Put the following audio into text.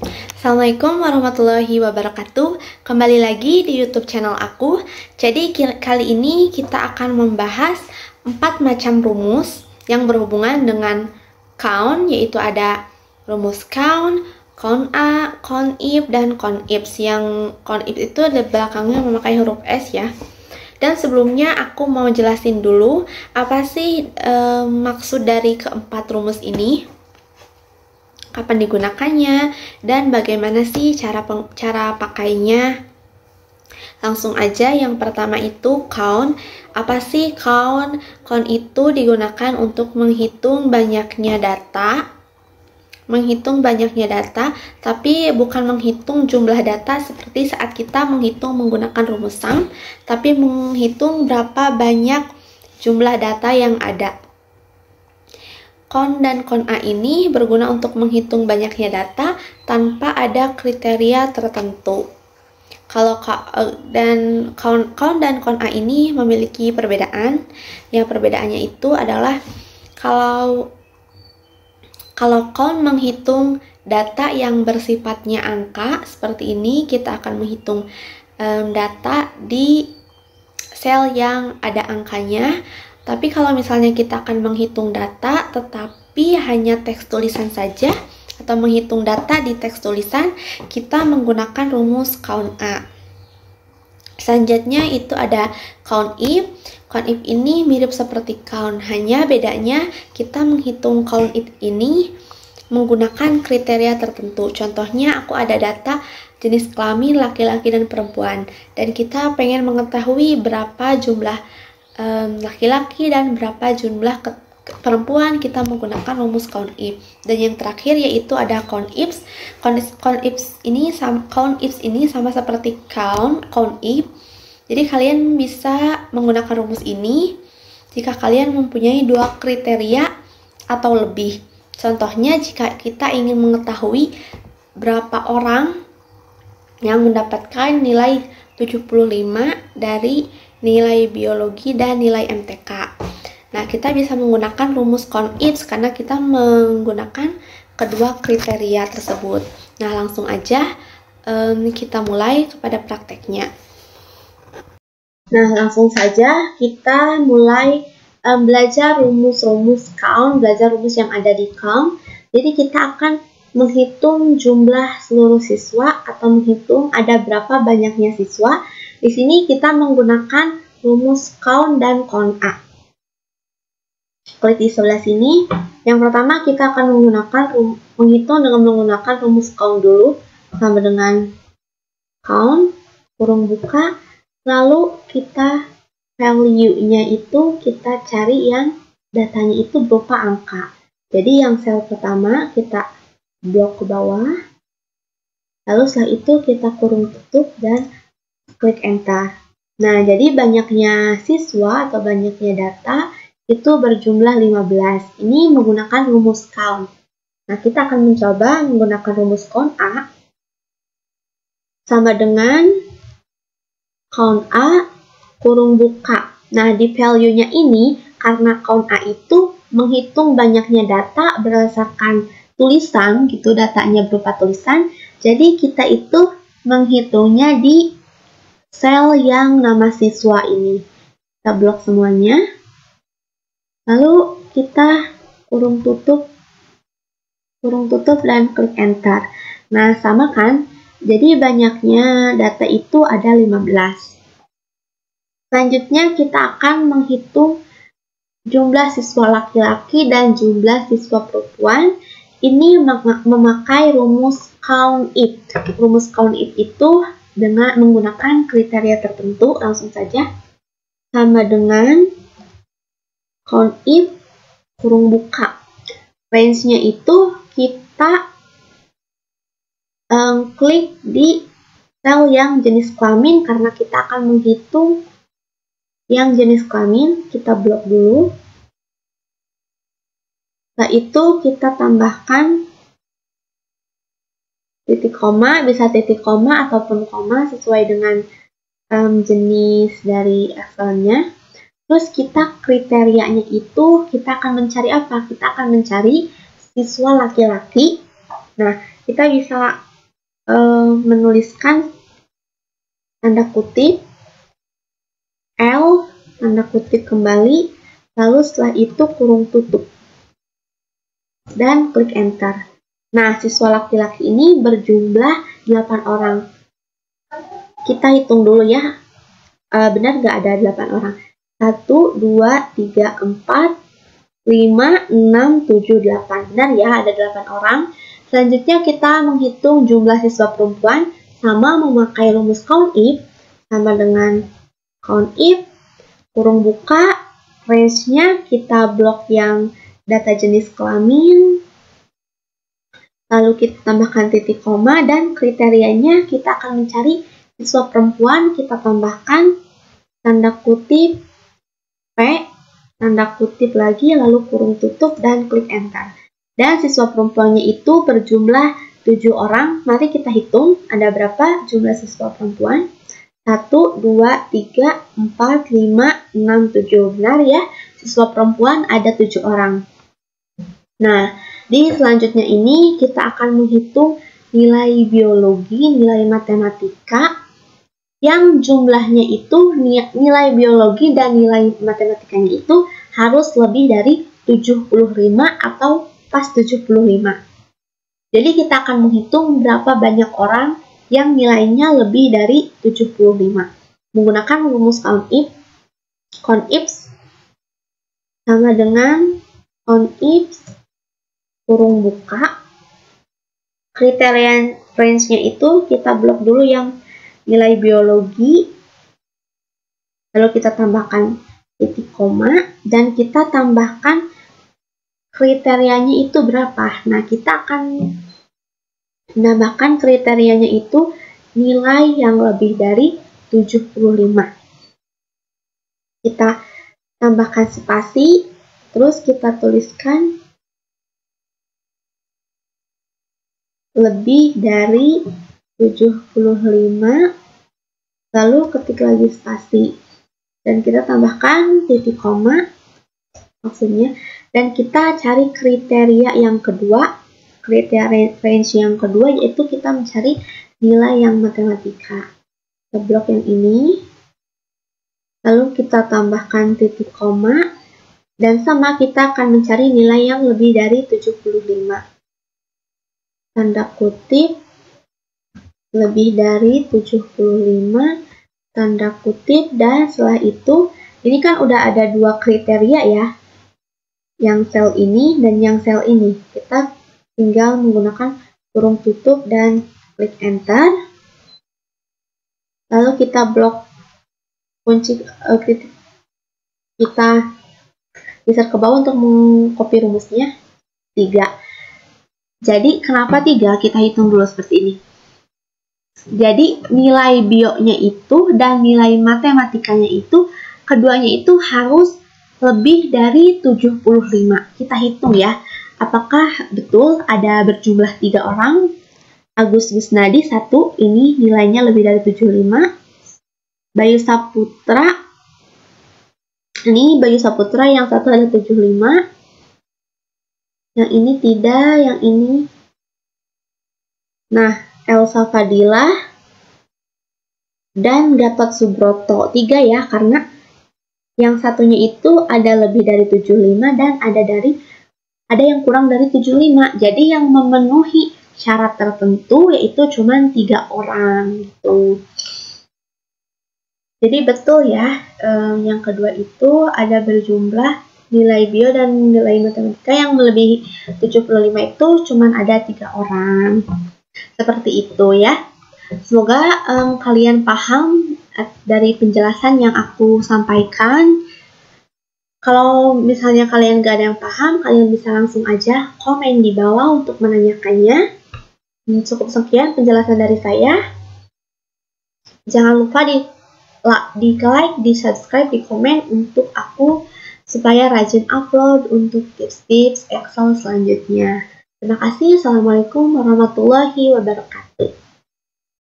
Assalamualaikum warahmatullahi wabarakatuh. Kembali lagi di YouTube channel aku. Jadi kali ini kita akan membahas 4 macam rumus yang berhubungan dengan count, yaitu ada rumus count, count A, count if, dan count ifs. Yang count if itu di belakangnya memakai huruf S ya. Dan sebelumnya aku mau jelasin dulu apa sih maksud dari keempat rumus ini, kapan digunakannya, dan bagaimana sih cara pakainya. Langsung aja, yang pertama itu count. Apa sih count? Count itu digunakan untuk menghitung banyaknya data. Tapi bukan menghitung jumlah data seperti saat kita menghitung menggunakan rumus sum, tapi menghitung berapa banyak jumlah data yang ada. Count dan count A ini berguna untuk menghitung banyaknya data tanpa ada kriteria tertentu. Kalau count dan count A ini memiliki perbedaan. Yang perbedaannya itu adalah kalau count menghitung data yang bersifatnya angka seperti ini, kita akan menghitung data di sel yang ada angkanya. Tapi kalau misalnya kita akan menghitung data tetapi hanya teks tulisan saja, atau menghitung data di teks tulisan, kita menggunakan rumus count A. Selanjutnya itu ada count if. Count if ini mirip seperti count, hanya bedanya kita menghitung count if ini menggunakan kriteria tertentu. Contohnya, aku ada data jenis kelamin laki-laki dan perempuan, dan kita pengen mengetahui berapa jumlah laki-laki dan berapa jumlah perempuan, kita menggunakan rumus count if. Dan yang terakhir yaitu ada count ifs. Count ifs ini sama seperti count if. Jadi kalian bisa menggunakan rumus ini jika kalian mempunyai dua kriteria atau lebih. Contohnya, jika kita ingin mengetahui berapa orang yang mendapatkan nilai 75 dari nilai biologi dan nilai MTK. Nah, kita bisa menggunakan rumus count ifs karena kita menggunakan kedua kriteria tersebut. Nah, langsung aja kita mulai kepada prakteknya. Nah, langsung saja kita mulai belajar rumus-rumus count, belajar rumus yang ada di count. Jadi kita akan menghitung jumlah seluruh siswa atau menghitung ada berapa banyaknya siswa. Di sini kita menggunakan rumus count dan count A. Klik di sebelah sini. Yang pertama kita akan menghitung dengan menggunakan rumus count dulu, sama dengan count, kurung buka, lalu kita value-nya itu kita cari yang datanya itu berupa angka. Jadi yang sel pertama kita blok ke bawah, lalu setelah itu kita kurung tutup dan klik enter. Nah, jadi banyaknya siswa atau banyaknya data itu berjumlah 15. Ini menggunakan rumus count. Nah, kita akan mencoba menggunakan rumus count A sama dengan count A kurung buka. Nah, di value-nya ini, karena count A itu menghitung banyaknya data berdasarkan tulisan, gitu, datanya berupa tulisan, jadi kita itu menghitungnya di sel yang nama siswa ini. Kita blok semuanya. Lalu kita kurung tutup dan klik enter. Nah, sama kan? Jadi banyaknya data itu ada 15. Selanjutnya kita akan menghitung jumlah siswa laki-laki dan jumlah siswa perempuan. Ini memakai rumus count if. Rumus count if itu dengan menggunakan kriteria tertentu. Langsung saja, sama dengan count if kurung buka. Range-nya itu kita klik di sel yang jenis kelamin karena kita akan menghitung yang jenis kelamin. Kita blok dulu. Setelah itu kita tambahkan titik koma, bisa titik koma ataupun koma sesuai dengan jenis dari Excel-nya. Terus kita kriterianya itu kita akan mencari apa? Kita akan mencari siswa laki-laki Nah, kita bisa menuliskan tanda kutip L, tanda kutip kembali, lalu setelah itu kurung tutup. Dan klik enter. Nah, siswa laki-laki ini berjumlah 8 orang. Kita hitung dulu ya. Benar nggak ada 8 orang? 1, 2, 3, 4, 5, 6, 7, 8. Benar ya, ada 8 orang. Selanjutnya kita menghitung jumlah siswa perempuan sama memakai rumus count if, sama dengan count if, kurung buka, range-nya kita blok yang data jenis kelamin, lalu kita tambahkan titik koma, dan kriterianya kita akan mencari siswa perempuan, kita tambahkan tanda kutip P, tanda kutip lagi, lalu kurung tutup, dan klik enter. Dan siswa perempuannya itu berjumlah 7 orang. Mari kita hitung ada berapa jumlah siswa perempuan. 1, 2, 3, 4, 5, 6, 7. Benar ya, siswa perempuan ada 7 orang. Nah, di selanjutnya ini kita akan menghitung nilai biologi, nilai matematika, yang jumlahnya itu nilai biologi dan nilai matematikanya itu harus lebih dari 75 atau pas 75. Jadi kita akan menghitung berapa banyak orang yang nilainya lebih dari 75. Menggunakan rumus count if. Count if sama dengan count if kurung buka. Kriteria range-nya itu kita blok dulu yang nilai biologi, lalu kita tambahkan titik koma, dan kita tambahkan kriterianya itu berapa. Nah, kita akan menambahkan kriterianya itu nilai yang lebih dari 75. Kita tambahkan spasi, terus kita tuliskan lebih dari 75, lalu ketik lagi spasi, dan kita tambahkan titik koma maksudnya, dan kita cari kriteria yang kedua, kriteria range yang kedua, yaitu kita mencari nilai yang matematika. Kita blok yang ini, lalu kita tambahkan titik koma, dan sama kita akan mencari nilai yang lebih dari 75. Tanda kutip lebih dari 75, tanda kutip, dan setelah itu ini kan udah ada 2 kriteria ya, yang sel ini dan yang sel ini. Kita tinggal menggunakan kurung tutup dan klik enter, lalu kita blok kunci kita geser ke bawah untuk mengcopy rumusnya 3. Jadi kenapa 3? Kita hitung dulu seperti ini. Jadi nilai bionya itu dan nilai matematikanya itu, keduanya itu harus lebih dari 75. Kita hitung ya, apakah betul ada berjumlah 3 orang. Agus Wisnadi 1, ini nilainya lebih dari 75. Bayu Saputra, ini Bayu Saputra yang satu ada 75. Yang ini tidak, yang ini. Nah, Elsa Fadila dan Gatot Subroto 3 ya, karena yang satunya itu ada lebih dari 75 dan ada yang kurang dari 75. Jadi yang memenuhi syarat tertentu yaitu cuma 3 orang gitu. Jadi betul ya, yang kedua itu ada berjumlah nilai bio dan nilai matematika yang melebihi 75 itu cuma ada 3 orang. Seperti itu ya. Semoga kalian paham dari penjelasan yang aku sampaikan. Kalau misalnya kalian gak ada yang paham, kalian bisa langsung aja komen di bawah untuk menanyakannya. Cukup sekian penjelasan dari saya. Jangan lupa di like, di subscribe, di komen untuk aku supaya rajin upload untuk tips-tips Excel selanjutnya. Terima kasih. Assalamualaikum warahmatullahi wabarakatuh.